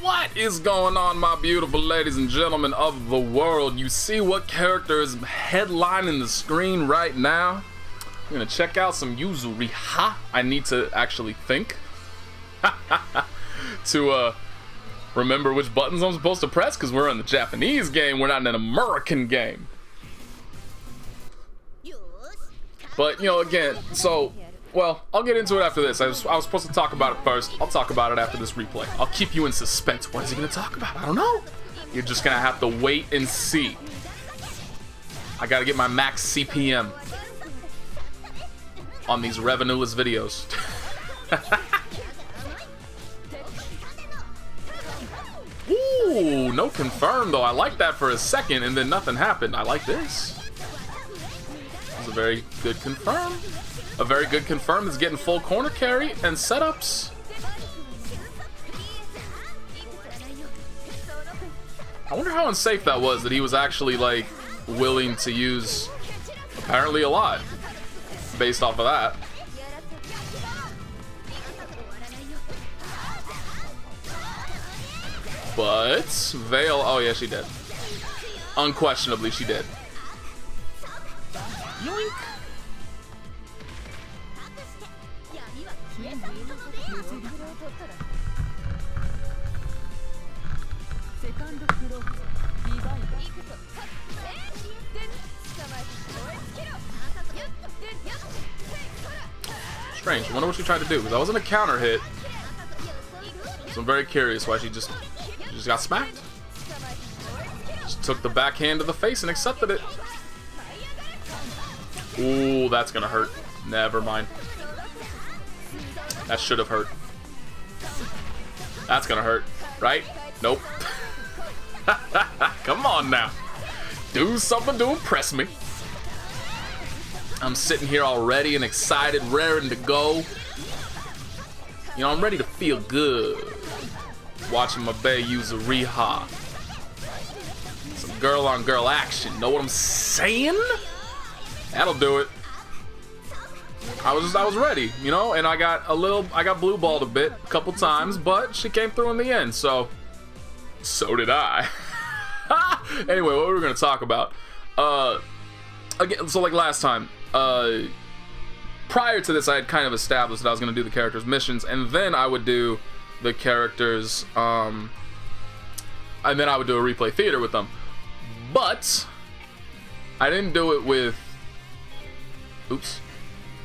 What is going on, my beautiful ladies and gentlemen of the world? You see what character is headlining the screen right now? I'm gonna check out some Yuzuriha. I need to actually think to remember which buttons I'm supposed to press, because we're in the Japanese game, we're not in an American game. But, you know, again, so, well, I'll get into it after this. I was supposed to talk about it first. I'll talk about it after this replay. I'll keep you in suspense. What is he going to talk about? I don't know. You're just going to have to wait and see. I got to get my max CPM on these revenueless videos. Ooh, no confirm, though. I like that for a second, and then nothing happened. I like this. This is a very good confirm. A very good confirm is getting full corner carry and setups. I wonder how unsafe that was, that he was actually, like, willing to use, apparently, a lot based off of that. But Veil, oh yeah, she did. Unquestionably, she did. Yoink. Strange. I wonder what she tried to do, because that wasn't a counter hit. So I'm very curious why she just got smacked. Just took the backhand to the face and accepted it. Ooh, that's gonna hurt. Never mind. That should have hurt. That's gonna hurt, right? Nope. Come on now. Do something to impress me. I'm sitting here all ready and excited, raring to go. You know, I'm ready to feel good. Watching my bae Yuzuriha. Some girl on girl action. Know what I'm saying? That'll do it. I was ready, you know, and I got blue balled a bit, a couple times, but she came through in the end, so did I. Anyway, what were we gonna talk about? Again, so like last time, prior to this, I had kind of established that I was gonna do the characters' missions, and then I would do the characters, and then I would do a replay theater with them. But I didn't do it with,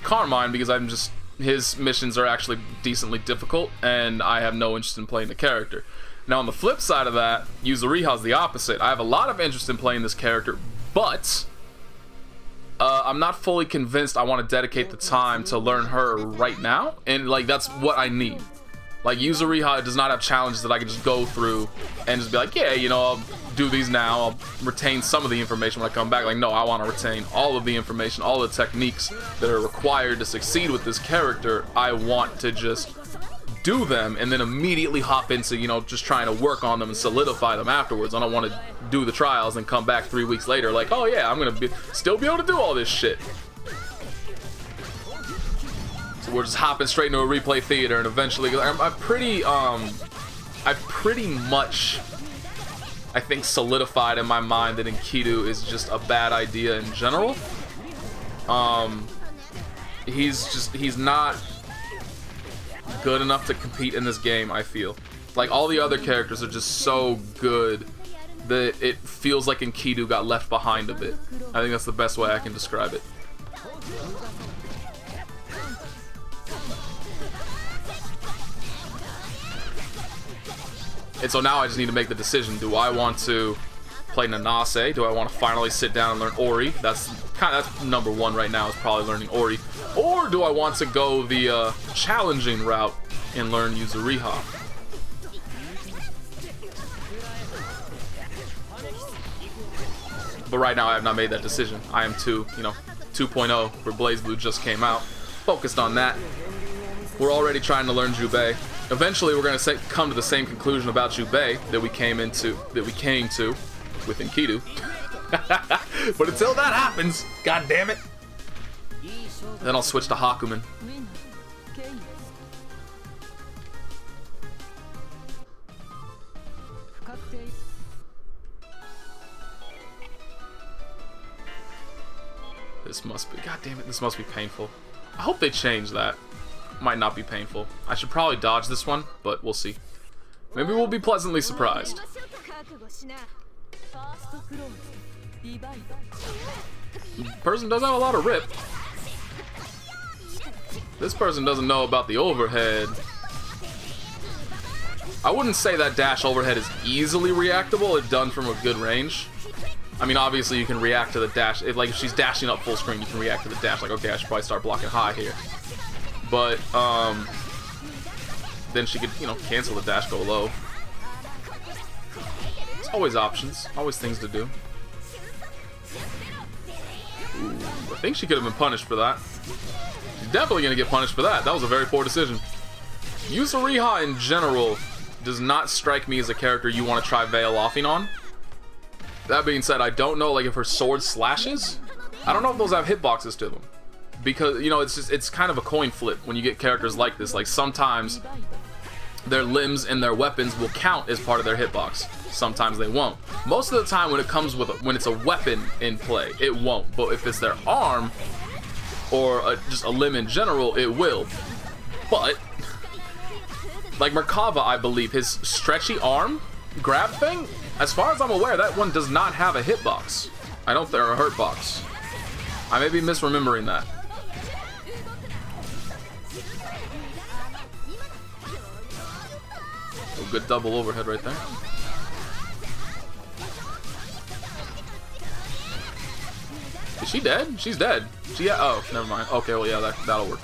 Carmine, because his missions are actually decently difficult, and I have no interest in playing the character. Now, on the flip side of that, Yuzuriha's the opposite. I have a lot of interest in playing this character, but I'm not fully convinced I want to dedicate the time to learn her right now, and like that's what I need. Like, Yuzuriha does not have challenges that I can just go through and just be like, yeah, you know, I'll do these now, I'll retain some of the information when I come back. Like, no, I want to retain all of the information, all the techniques that are required to succeed with this character. I want to just do them and then immediately hop into, you know, just trying to work on them and solidify them afterwards. I don't want to do the trials and come back 3 weeks later like, oh yeah, I'm going to still be able to do all this shit. So we're just hopping straight into a replay theater, and eventually I've pretty much, I think, solidified in my mind that Enkidu is just a bad idea in general. He's not good enough to compete in this game, I feel. Like, all the other characters are just so good that it feels like Enkidu got left behind a bit. I think that's the best way I can describe it. And so now I just need to make the decision. Do I want to play Nanase? Do I want to finally sit down and learn Ori? That's number one right now, is probably learning Ori. Or do I want to go the challenging route and learn Yuzuriha? But right now I have not made that decision. I am 2.0, where BlazBlue just came out. Focused on that. We're already trying to learn Jubei. Eventually, we're going to come to the same conclusion about Jubei that we came to with Enkidu. But until that happens, god damn it, then I'll switch to Hakumen. This must be, god damn it, this must be painful. I hope they change that. Might not be painful. I should probably dodge this one, but we'll see. Maybe we'll be pleasantly surprised. Person does have a lot of rip. This person doesn't know about the overhead. I wouldn't say that dash overhead is easily reactable if done from a good range. I mean, obviously you can react to the dash. If she's dashing up full screen, you can react to the dash. Like, okay, I should probably start blocking high here. But, then she could, you know, cancel the dash, go low. It's always options. Always things to do. Ooh, I think she could have been punished for that. She's definitely going to get punished for that. That was a very poor decision. Yuzuriha in general does not strike me as a character you want to try veil offing on. That being said, I don't know like if her sword slashes. I don't know if those have hitboxes to them. Because, you know, it's kind of a coin flip when you get characters like this. Like, sometimes their limbs and their weapons will count as part of their hitbox. Sometimes they won't. Most of the time when when it's a weapon in play, it won't. But if it's their arm or just a limb in general, it will. But like Merkava, I believe, his stretchy arm grab thing, as far as I'm aware, that one does not have a hitbox. I don't think, or a hurt box. I may be misremembering that. Oh, good double overhead right there. Is she dead? She's dead. Oh, never mind. Okay, well, yeah, that'll work.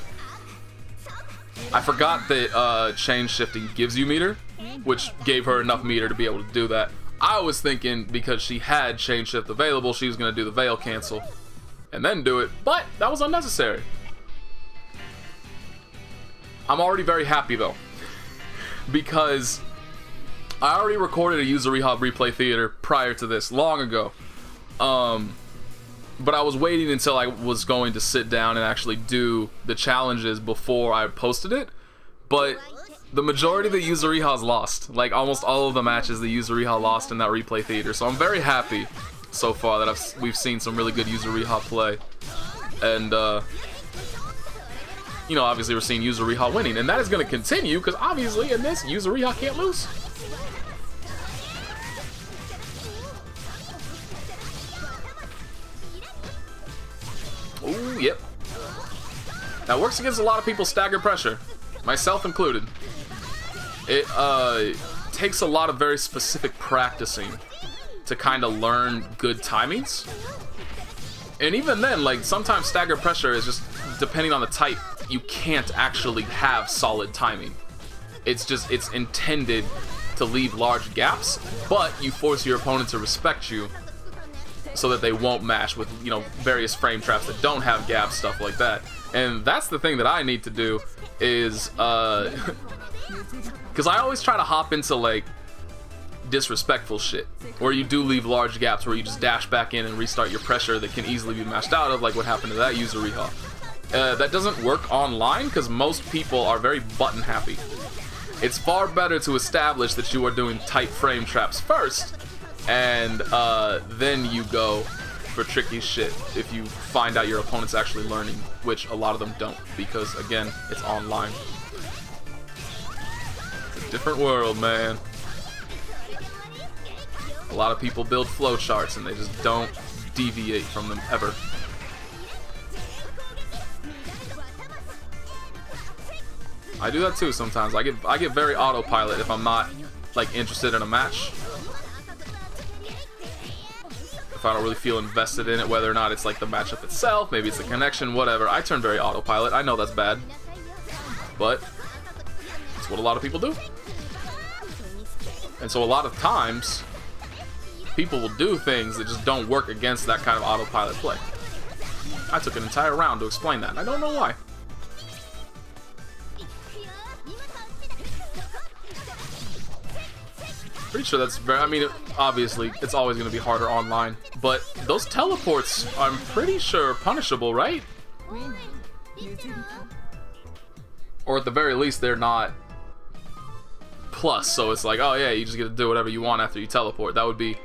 I forgot that chain shifting gives you meter, which gave her enough meter to be able to do that. I was thinking because she had chain shift available, she was going to do the veil cancel and then do it, but that was unnecessary. I'm already very happy though, because I already recorded a Yuzuriha replay theater prior to this long ago. But I was waiting until I was going to sit down and actually do the challenges before I posted it. But the majority of the Yuzuriha's lost. Like, almost all of the matches the Yuzuriha lost in that replay theater. So I'm very happy so far that we've seen some really good Yuzuriha play. And, you know, obviously we're seeing Yuzuriha winning. And that is going to continue, because obviously in this, Yuzuriha can't lose. Ooh, yep. That works against a lot of people's staggered pressure, myself included. It takes a lot of very specific practicing to kind of learn good timings. And even then, like, sometimes staggered pressure is just, depending on the type, you can't actually have solid timing. It's intended to leave large gaps, but you force your opponent to respect you so that they won't mash with, you know, various frame traps that don't have gaps, stuff like that. And that's the thing that I need to do is, because I always try to hop into, like, disrespectful shit, where you do leave large gaps, where you just dash back in and restart your pressure that can easily be mashed out of, like what happened to that Yuzuriha. That doesn't work online, because most people are very button happy. It's far better to establish that you are doing tight frame traps first, and then you go for tricky shit if you find out your opponent's actually learning, which a lot of them don't, because again, it's online. It's a different world, man. A lot of people build flowcharts and they just don't deviate from them ever. I do that too sometimes. I get very autopilot if I'm not, like, interested in a match. If I don't really feel invested in it, whether or not it's like the matchup itself, maybe it's the connection, whatever. I turn very autopilot. I know that's bad, but it's what a lot of people do. And so a lot of times, people will do things that just don't work against that kind of autopilot play. I took an entire round to explain that. I don't know why. Pretty sure that's very, I mean, obviously, it's always going to be harder online, but those teleports, I'm pretty sure, are punishable, right? Or at the very least, they're not plus, so it's like, oh yeah, you just get to do whatever you want after you teleport. That would be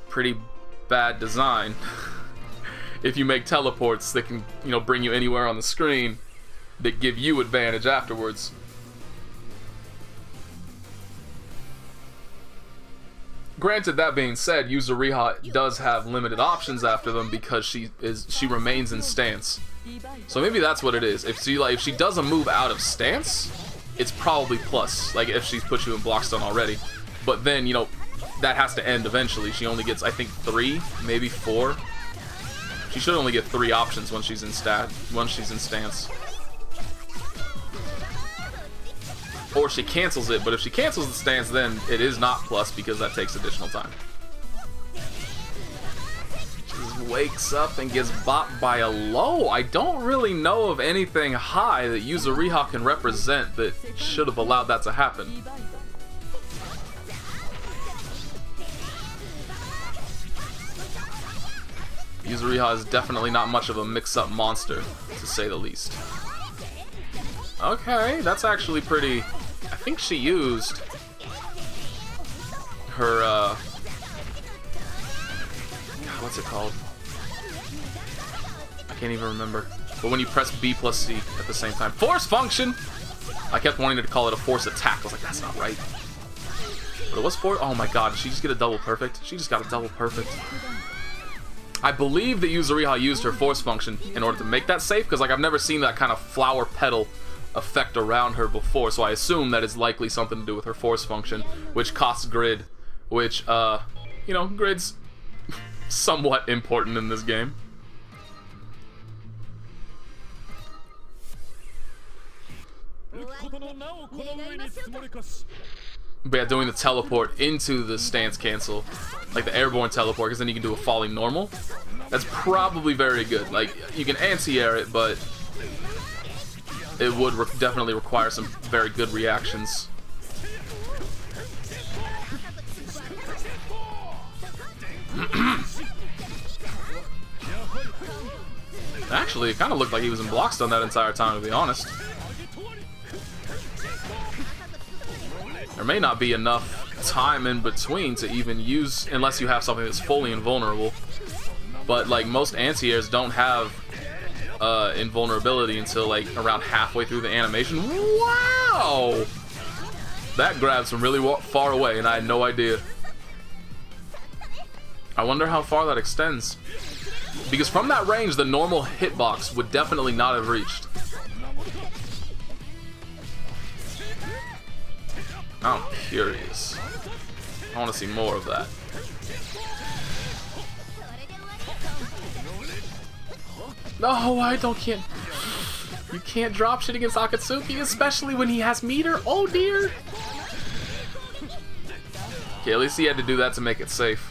pretty bad design. if you make teleports that can, you know, bring you anywhere on the screen that give you advantage afterwards. Granted, that being said, Yuzuriha does have limited options after them because she remains in stance. So maybe that's what it is. If she does a move out of stance, it's probably plus, like if she's put you in block stun already. But then, you know, that has to end eventually. She only gets, I think, 3, maybe 4. She should only get 3 options when she's in stance. Or she cancels it, but if she cancels the stance, then it is not plus because that takes additional time. She just wakes up and gets bopped by a low. I don't really know of anything high that Yuzuriha can represent that should have allowed that to happen. Yuzuriha is definitely not much of a mix-up monster, to say the least. Okay, that's actually pretty... I think she used her, what's it called? I can't even remember. But when you press B plus C at the same time. Force function! I kept wanting to call it a force attack. I was like, that's not right. But it was force... Oh my god, did she just get a double perfect? She just got a double perfect. I believe that Yuzuriha used her force function in order to make that safe, because like I've never seen that kind of flower petal effect around her before, so I assume that it's likely something to do with her force function, which costs grid, which, you know, grid's somewhat important in this game. But yeah, doing the teleport into the stance cancel, like the airborne teleport, because then you can do a falling normal. That's probably very good. Like, you can anti-air it, but it would definitely require some very good reactions. Actually, it kind of looked like he was in block stun that entire time, to be honest. There may not be enough time in between to even use, unless you have something that's fully invulnerable. But like most anti-airs don't have invulnerability until like around halfway through the animation. Wow! That grabbed from really far away and I had no idea. I wonder how far that extends. Because from that range, the normal hitbox would definitely not have reached. I'm curious. I want to see more of that. No, can't. You can't drop shit against Akatsuki, especially when he has meter. Oh dear. Okay, at least he had to do that to make it safe.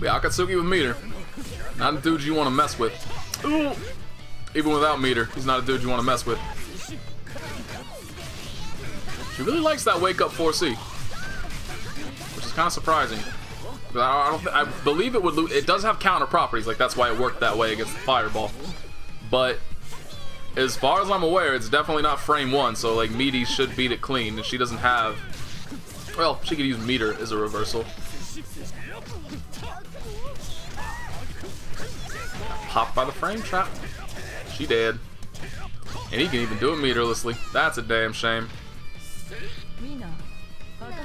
Yeah, Akatsuki with meter. Not a dude you want to mess with. Ooh. Even without meter, he's not a dude you want to mess with. She really likes that wake up 4C, which is kind of surprising. But I believe it would. It does have counter properties, like that's why it worked that way against the fireball. But as far as I'm aware, it's definitely not frame 1. So like Meaty should beat it clean, and she doesn't have. Well, she could use meter as a reversal. Popped by the frame trap. She dead. And he can even do it meterlessly. That's a damn shame.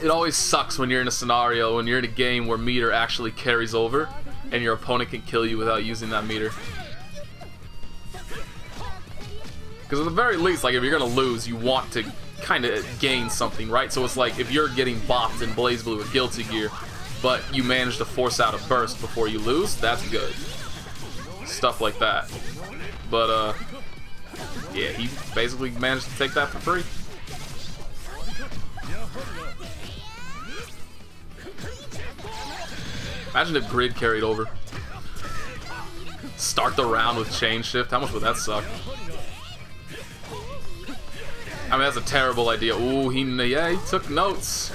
It always sucks when you're in a scenario, when you're in a game where meter actually carries over and your opponent can kill you without using that meter. Because at the very least, like if you're gonna lose, you want to kind of gain something, right? So it's like if you're getting bopped in BlazBlue with Guilty Gear, but you manage to force out a burst before you lose, that's good. Stuff like that. But yeah, he basically managed to take that for free. Imagine if grid carried over. Start the round with chain shift. How much would that suck? I mean, that's a terrible idea. Ooh, he took notes.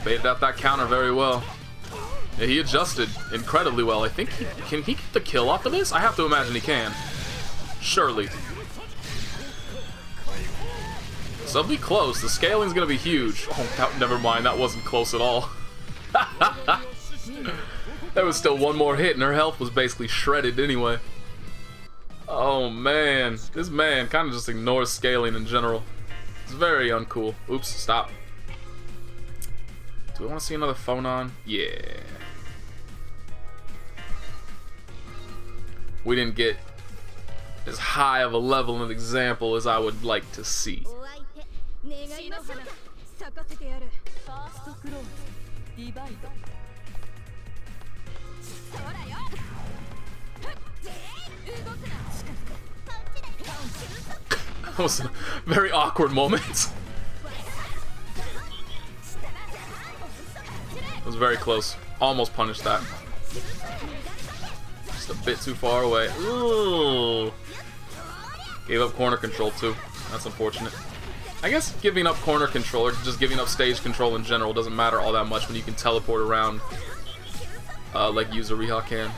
Baited out that counter very well. Yeah, he adjusted incredibly well. I think can he get the kill off of this? I have to imagine he can. Surely. So be close. The scaling's gonna be huge. Oh, never mind. That wasn't close at all. There was still one more hit and her health was basically shredded anyway. Oh man. This man kind of just ignores scaling in general. It's very uncool. Oops, stop. Do we want to see another Phonon? Yeah. We didn't get as high of a level of example as I would like to see. That was a very awkward moment. It was very close. Almost punished that. Just a bit too far away. Ooh. Gave up corner control too. That's unfortunate. I guess giving up corner control or just giving up stage control in general doesn't matter all that much when you can teleport around like Yuzuriha can.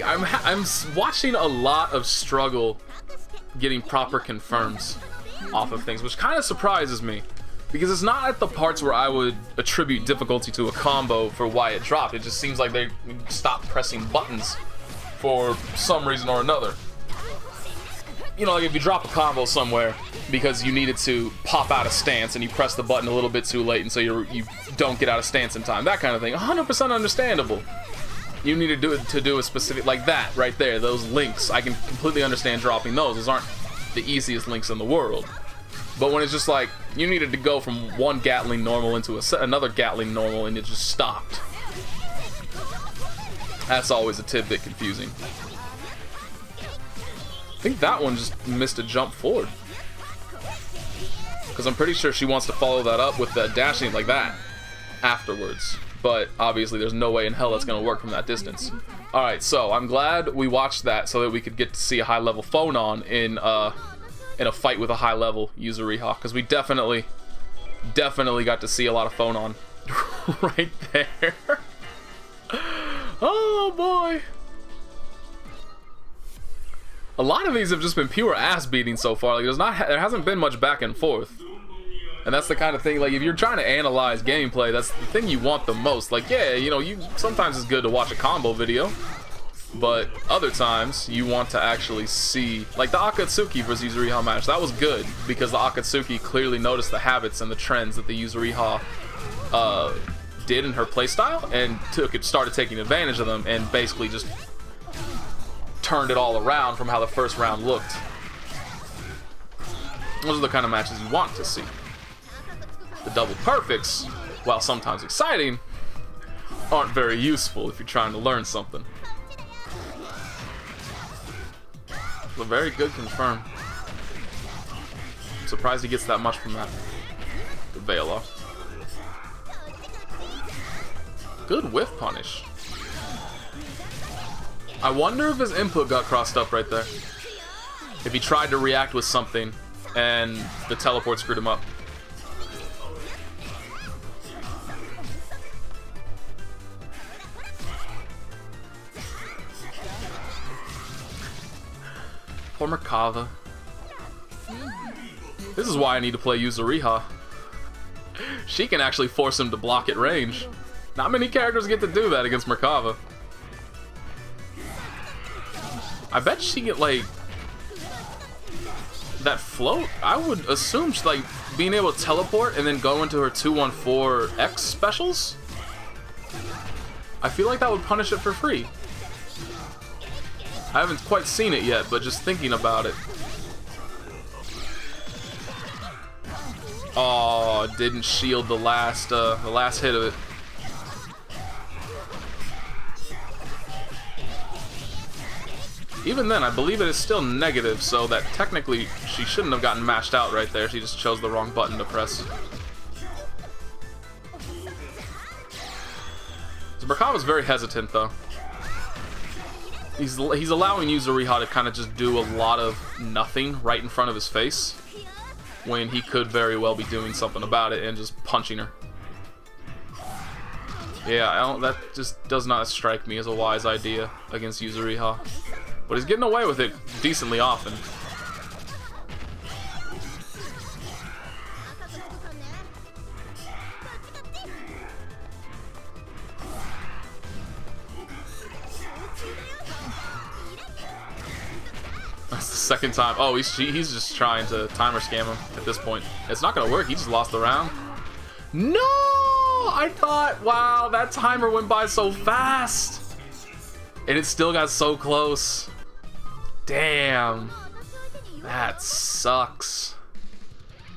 I'm watching a lot of struggle getting proper confirms off of things, which kind of surprises me. Because it's not at the parts where I would attribute difficulty to a combo for why it dropped. It just seems like they stopped pressing buttons for some reason or another. You know, like if you drop a combo somewhere because you needed to pop out of stance and you press the button a little bit too late and so you don't get out of stance in time, that kind of thing, 100% understandable. You need to do a specific, like that right there, those links, I can completely understand dropping those. Those aren't the easiest links in the world. But when it's just like, you needed to go from one Gatling normal into another Gatling normal and it just stopped. That's always a tidbit confusing. I think that one just missed a jump forward. Because I'm pretty sure she wants to follow that up with the dashing like that afterwards. But obviously there's no way in hell that's going to work from that distance. Alright, so I'm glad we watched that so that we could get to see a high level Phonon in a fight with a high level Yuzuriha, because we definitely got to see a lot of Phonon right there. Oh boy. A lot of these have just been pure ass beating so far. Like there hasn't been much back and forth. And that's the kind of thing, like if you're trying to analyze gameplay, that's the thing you want the most. Like yeah, you know, sometimes it's good to watch a combo video, but other times you want to actually see, like the Akatsuki versus Yuzuriha match. That was good because the Akatsuki clearly noticed the habits and the trends that the Yuzuriha did in her playstyle and started taking advantage of them and basically just turned it all around from how the first round looked. Those are the kind of matches you want to see. The double perfects, while sometimes exciting, aren't very useful if you're trying to learn something. A very good confirm. I'm surprised he gets that much from that. The veil off. Good whiff punish. I wonder if his input got crossed up right there. If he tried to react with something and the teleport screwed him up. Poor Merkava. This is why I need to play Yuzuriha. She can actually force him to block at range. Not many characters get to do that against Merkava. I bet she get like that float. I would assume she, like being able to teleport and then go into her 214X specials. I feel like that would punish it for free. I haven't quite seen it yet, but just thinking about it. Oh, didn't shield the last hit of it. Even then, I believe it is still negative, so that technically she shouldn't have gotten mashed out right there. She just chose the wrong button to press. So Merkava's very hesitant, though. He's allowing Yuzuriha to kind of just do a lot of nothing right in front of his face when he could very well be doing something about it and just punching her. Yeah, I don't, that just does not strike me as a wise idea against Yuzuriha. But he's getting away with it decently often. That's the second time. Oh, he's just trying to timer scam him at this point. It's not gonna work. He just lost the round. No! I thought, wow, that timer went by so fast. And it still got so close. Damn. That sucks.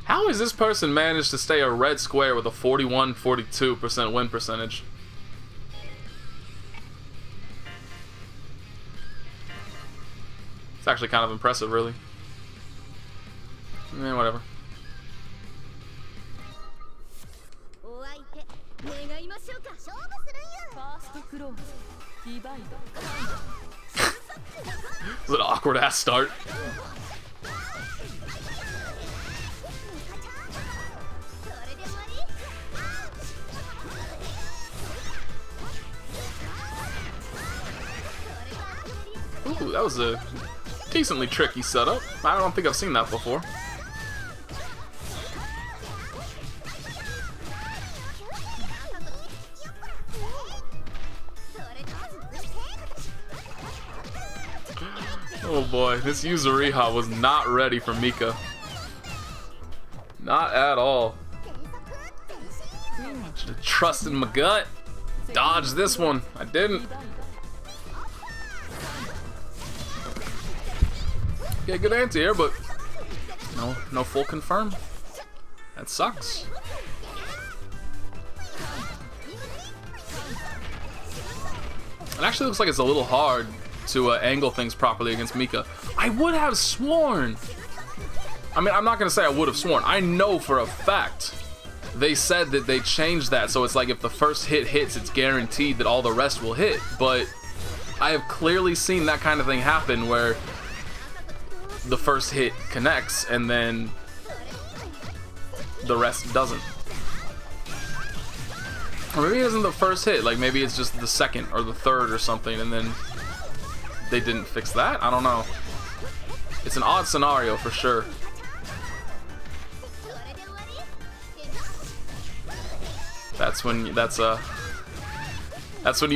How has this person managed to stay a red square with a 41-42% win percentage? It's actually kind of impressive, really. Whatever. It was an awkward ass start. Ooh, that was a decently tricky setup. I don't think I've seen that before. Oh boy, this Yuzuriha was not ready for Mika. Not at all. Should have trusted my gut. Dodged this one. I didn't. Okay, good anti-air, but no full confirm. That sucks. It actually looks like it's a little hard to angle things properly against Mika. I would have sworn. I mean, I'm not gonna say I would have sworn. I know for a fact they said that they changed that, so it's like if the first hit hits, it's guaranteed that all the rest will hit. But I have clearly seen that kind of thing happen where the first hit connects and then the rest doesn't. Or maybe it isn't the first hit, like maybe it's just the second or the third or something, and then they didn't fix that? I don't know. It's an odd scenario for sure. That's when you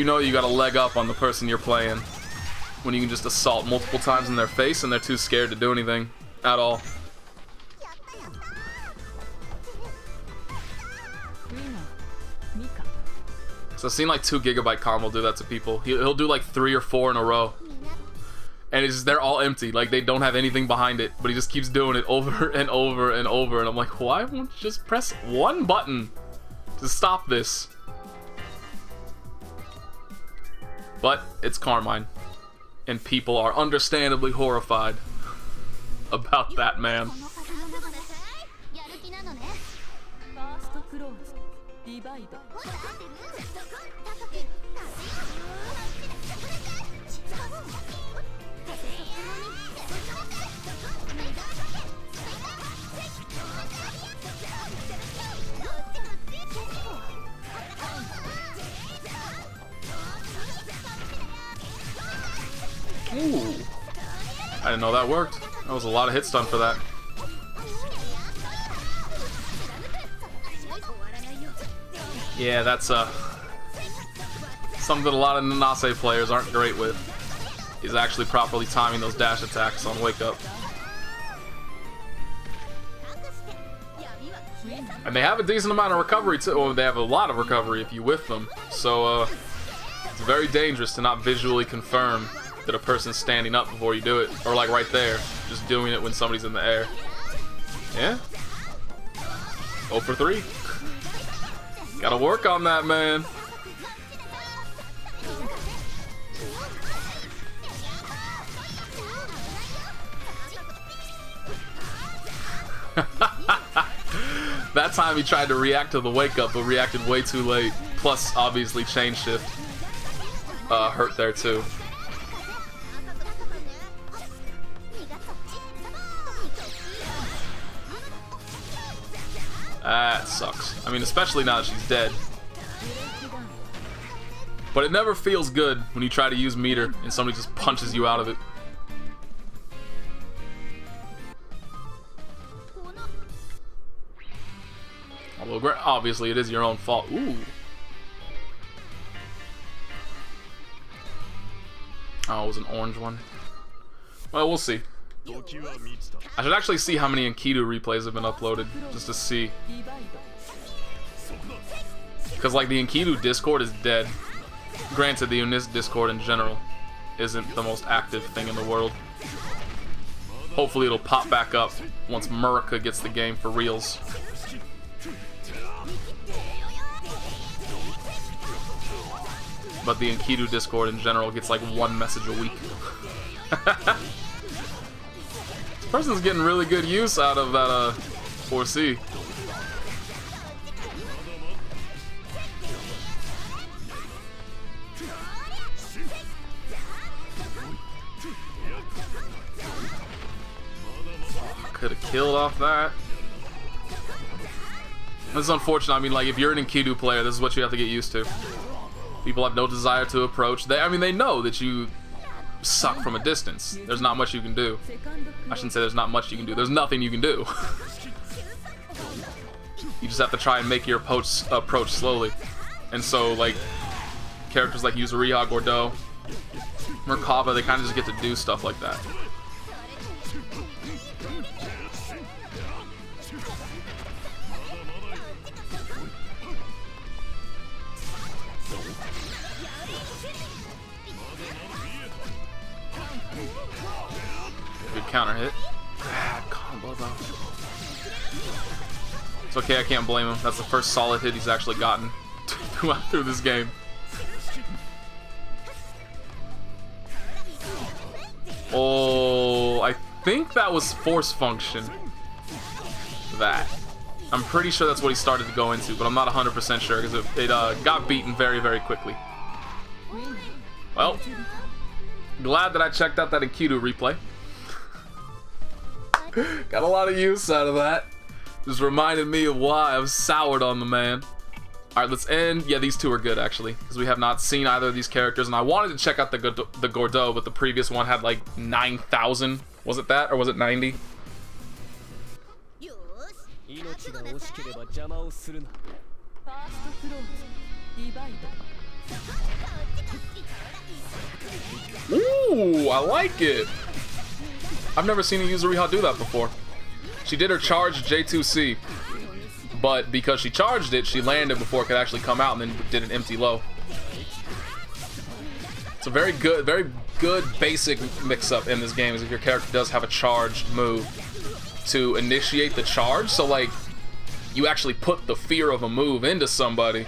know you got a leg up on the person you're playing. When you can just assault multiple times in their face and they're too scared to do anything at all. So I've seen like 2 GB combo do that to people. He'll do like 3 or 4 in a row. And it's just, they're all empty, like they don't have anything behind it, but he just keeps doing it over and over and over, and I'm like, why won't you just press one button to stop this? But it's Carmine, and people are understandably horrified about that man. Ooh. I didn't know that worked. That was a lot of hit stun for that. Yeah, that's something that a lot of Nanase players aren't great with, is actually properly timing those dash attacks on wake up. And they have a decent amount of recovery too. Well, they have a lot of recovery if you whiff them. So it's very dangerous to not visually confirm that a person's standing up before you do it, or like right there, just doing it when somebody's in the air. Yeah. 0 for 3. Gotta work on that, man. That time he tried to react to the wake up, but reacted way too late. Plus, obviously, chain shift hurt there too. That sucks. I mean, especially now that she's dead. But it never feels good when you try to use meter and somebody just punches you out of it. Although, obviously, it is your own fault. Ooh. Oh, it was an orange one. Well, we'll see. I should actually see how many Enkidu replays have been uploaded, just to see. Because, like, the Enkidu Discord is dead. Granted, the UNIST Discord in general isn't the most active thing in the world. Hopefully it'll pop back up once Merkava gets the game for reals. But the Enkidu Discord in general gets like one message a week. This person's getting really good use out of that 4C. Could have killed off that. This is unfortunate. I mean, like, if you're an Enkidu player, this is what you have to get used to. People have no desire to approach. I mean, they know that you suck from a distance. There's not much you can do. I shouldn't say there's not much you can do. There's nothing you can do. You just have to try and make your approach slowly. And so, like, characters like Yuzuriha, Gordeau, Merkava, they kind of just get to do stuff like that. Good counter hit. Bad combo though. It's okay, I can't blame him. That's the first solid hit he's actually gotten through this game. Oh, I think that was force function. That. I'm pretty sure that's what he started to go into, but I'm not 100% sure because it got beaten very, very quickly. Well, glad that I checked out that Enkidu replay. Got a lot of use out of that. Just reminded me of why I was soured on the man. Alright, let's end. Yeah, these two are good, actually, because we have not seen either of these characters, and I wanted to check out the Gordeau, but the previous one had like 9,000. Was it that, or was it 90? Ooh, I like it. I've never seen a Yuzuriha do that before. She did her charge J2C, but because she charged it, she landed before it could actually come out and then did an empty low. It's a very good basic mix-up in this game is if your character does have a charged move to initiate the charge. So, like, you actually put the fear of a move into somebody,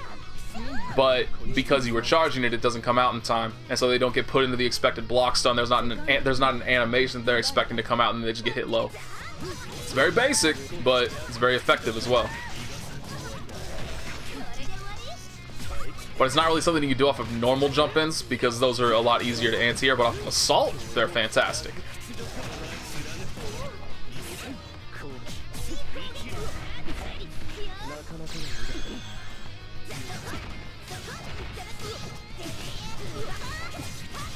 but because you were charging it, it doesn't come out in time, and so they don't get put into the expected block stun. There's not an animation they're expecting to come out, and they just get hit low. It's very basic, but it's very effective as well. But it's not really something you can do off of normal jump-ins because those are a lot easier to anti-air. But off of assault, they're fantastic.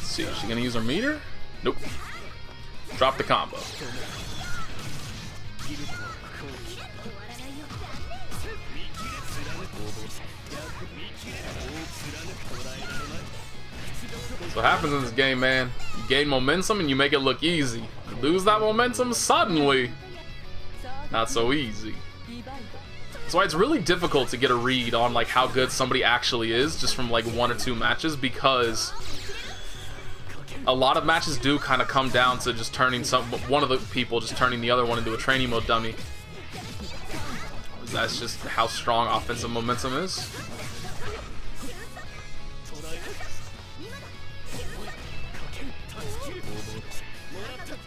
See, is she gonna use her meter? Nope. Drop the combo. That's what happens in this game, man. You gain momentum and you make it look easy. You lose that momentum, suddenly not so easy. That's why it's really difficult to get a read on like how good somebody actually is just from like 1 or 2 matches, because a lot of matches do kind of come down to just turning one of the people just turning the other one into a training mode dummy. That's just how strong offensive momentum is.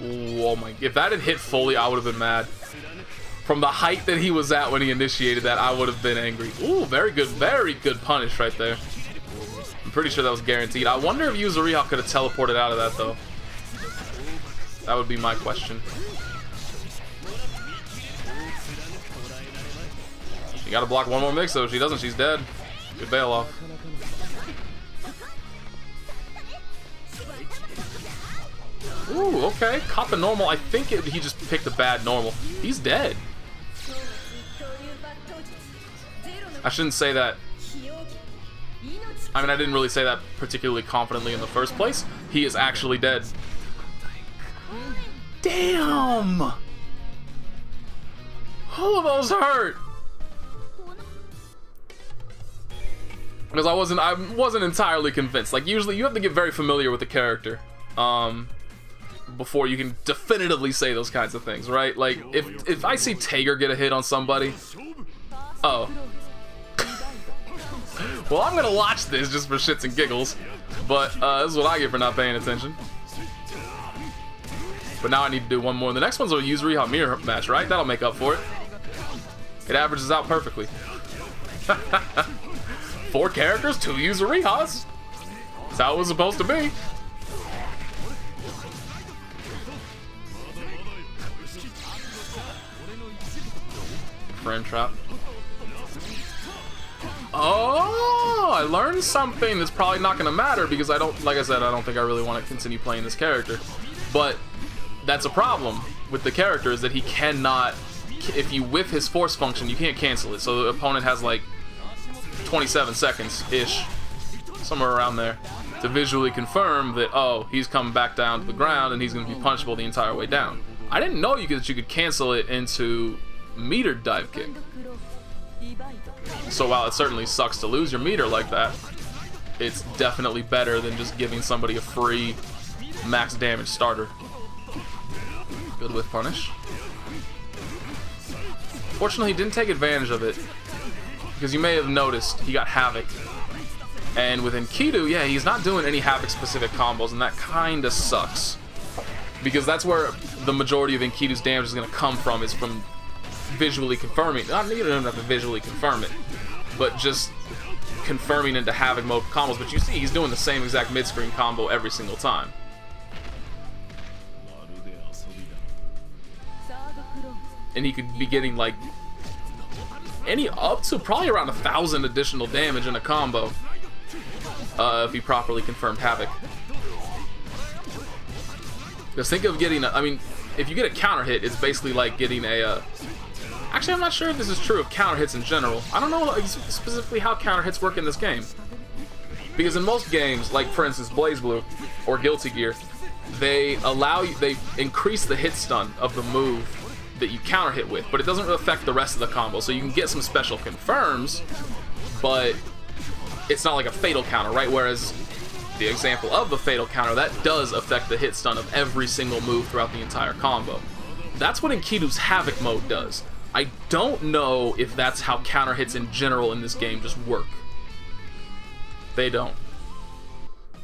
Oh my, if that had hit fully, I would have been mad. From the height that he was at when he initiated that, I would have been angry. Ooh, very good punish right there. I'm pretty sure that was guaranteed. I wonder if Yuzuriha could have teleported out of that, though. That would be my question. She gotta block one more mix, though. If she doesn't, she's dead. Good bail off. Ooh, okay. Caught the normal. I think he just picked a bad normal. He's dead. I shouldn't say that. I mean, I didn't really say that particularly confidently in the first place. He is actually dead. Damn! All of those hurt. Because I wasn't entirely convinced. Like, usually you have to get very familiar with the character before you can definitively say those kinds of things, right? Like, if I see Tager get a hit on somebody, oh. Well, I'm gonna watch this just for shits and giggles, but this is what I get for not paying attention. But now I need to do one more. The next one's a Yuzuriha mirror match, right? That'll make up for it. It averages out perfectly. 4 characters, 2 Yuzurihas. That's how it was supposed to be. Friend trap. Oh, I learned something that's probably not gonna matter because like I said, I don't think I really want to continue playing this character. But that's a problem with the character, is that he cannot, if you whiff his force function, you can't cancel it. So the opponent has like 27 seconds-ish, somewhere around there, to visually confirm that, oh, he's coming back down to the ground and he's going to be punchable the entire way down. I didn't know that you could cancel it into metered dive kick. So while it certainly sucks to lose your meter like that, it's definitely better than just giving somebody a free max damage starter. Good with punish. Fortunately, he didn't take advantage of it, because you may have noticed he got Havoc. And with Enkidu, yeah, he's not doing any Havoc-specific combos, and that kinda sucks. Because that's where the majority of Enkidu's damage is going to come from, is from visually confirming. Not you don't have to visually confirm it, but just confirming into Havoc mode combos. But you see, he's doing the same exact mid-screen combo every single time. And he could be getting like up to probably around 1,000 additional damage in a combo if he properly confirmed Havoc. Because think of getting I mean, if you get a counter hit, it's basically like getting a actually, I'm not sure if this is true of counter hits in general. I don't know specifically how counter hits work in this game, because in most games, like for instance BlazBlue or Guilty Gear, they increase the hit stun of the move that you counter hit with, but it doesn't affect the rest of the combo. So you can get some special confirms, but it's not like a fatal counter, right? Whereas the example of the fatal counter, that does affect the hit stun of every single move throughout the entire combo. That's what Enkidu's Havoc mode does. I don't know if that's how counter hits in general in this game just work. They don't.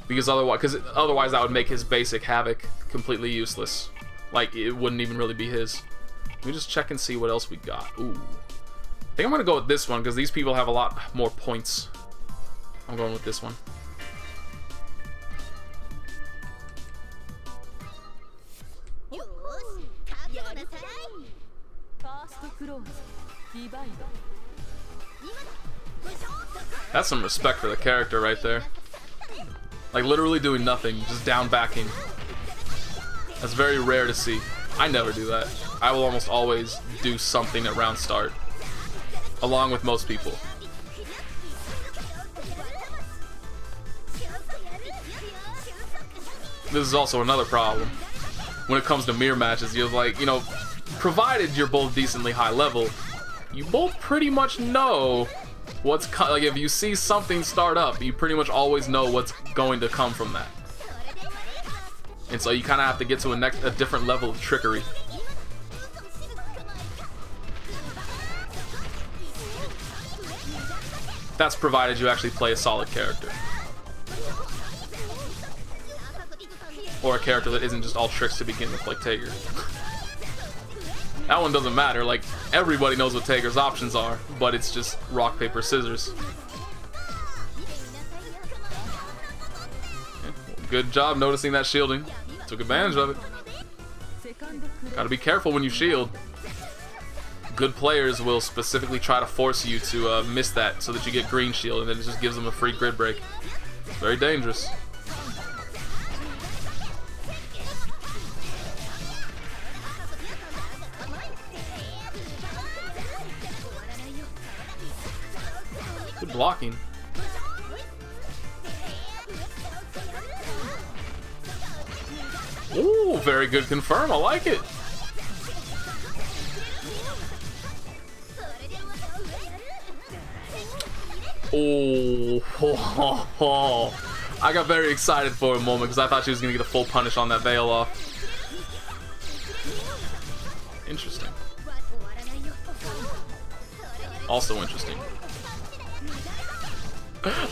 Because otherwise that would make his basic Havoc completely useless. Like, it wouldn't even really be his. Let me just check and see what else we got. Ooh. I think I'm going to go with this one, because these people have a lot more points. I'm going with this one. That's some respect for the character right there. Like, literally doing nothing, just down backing. That's very rare to see. I never do that. I will almost always do something at round start, along with most people. This is also another problem when it comes to mirror matches. You're like, you know, provided you're both decently high level, you both pretty much know what's like, if you see something start up, you pretty much always know what's going to come from that. And so you kind of have to get to a different level of trickery. That's provided you actually play a solid character. Or a character that isn't just all tricks to begin with, like Tager. That one doesn't matter, like, everybody knows what Tager's options are, but it's just rock, paper, scissors. Good job noticing that shielding. Took advantage of it. Gotta be careful when you shield. Good players will specifically try to force you to miss that so that you get green shield, and then it just gives them a free grid break. Very dangerous. Good blocking. Ooh, very good confirm. I like it. Oh, I got very excited for a moment because I thought she was going to get a full punish on that veil off. Interesting. Also interesting.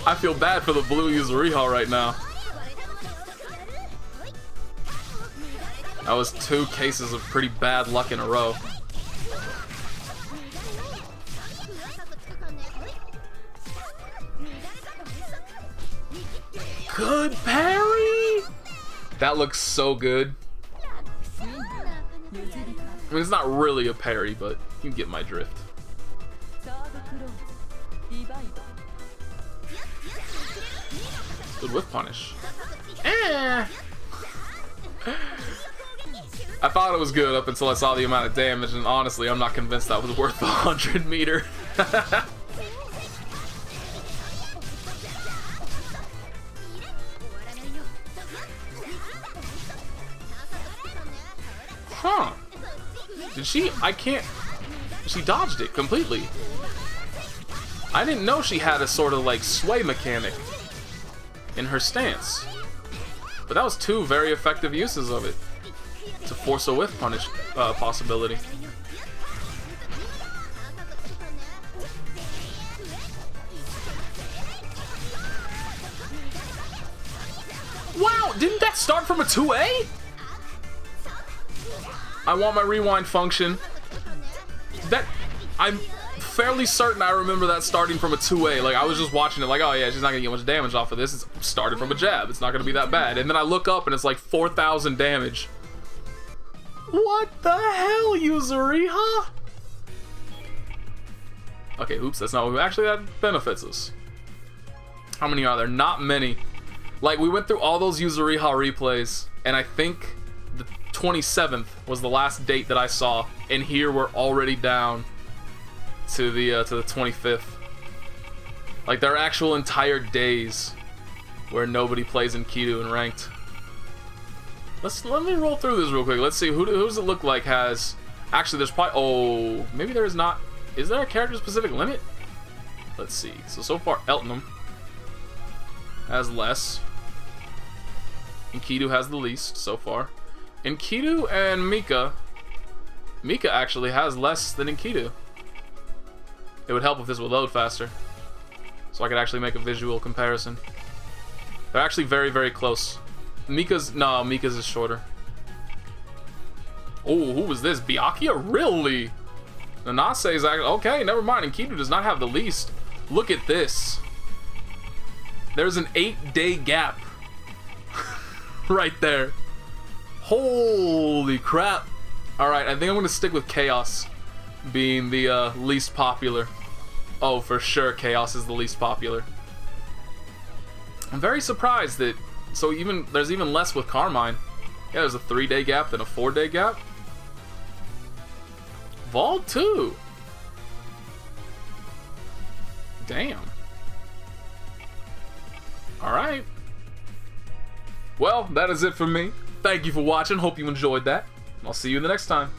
I feel bad for the blue Yuzuriha right now. That was 2 cases of pretty bad luck in a row. Good parry! That looks so good. I mean, it's not really a parry, but you get my drift. Good whiff punish. Eh. I thought it was good up until I saw the amount of damage, and honestly, I'm not convinced that was worth the 100 meter. Huh. Did she? I can't. She dodged it completely. I didn't know she had a sort of like sway mechanic in her stance. But that was 2 very effective uses of it to force a whiff punish possibility. Wow, didn't that start from a 2A? I want my rewind function. That, I'm fairly certain I remember that starting from a 2A. Like, I was just watching it like, oh yeah, she's not gonna get much damage off of this. It's started from a jab. It's not gonna be that bad. And then I look up and it's like 4,000 damage. What the hell, Yuzuriha? Okay, oops, that's not what actually that benefits us. How many are there? Not many. Like, we went through all those Yuzuriha replays, and I think the 27th was the last date that I saw, and here we're already down to the 25th. Like, there are actual entire days where nobody plays Enkidu in ranked. Let me roll through this real quick. Let's see who does it look like has. Actually, there's probably. Oh, maybe there is not. Is there a character specific limit? Let's see. So far, Eltonum has less. Enkidu has the least so far. Enkidu and Mika. Mika actually has less than Enkidu. It would help if this would load faster, so I could actually make a visual comparison. They're actually very, very close. Mika's is shorter. Oh, who was this? Byakuya? Really? Nanase is actually okay. Never mind. Enkidu does not have the least. Look at this. There's an 8-day gap right there. Holy crap! All right, I think I'm gonna stick with Chaos being the least popular. Oh, for sure, Chaos is the least popular. I'm very surprised that. So there's even less with Carmine. Yeah, there's a 3-day gap than a 4-day gap. Vault 2. Damn. Alright. Well, that is it for me. Thank you for watching. Hope you enjoyed that. I'll see you in the next time.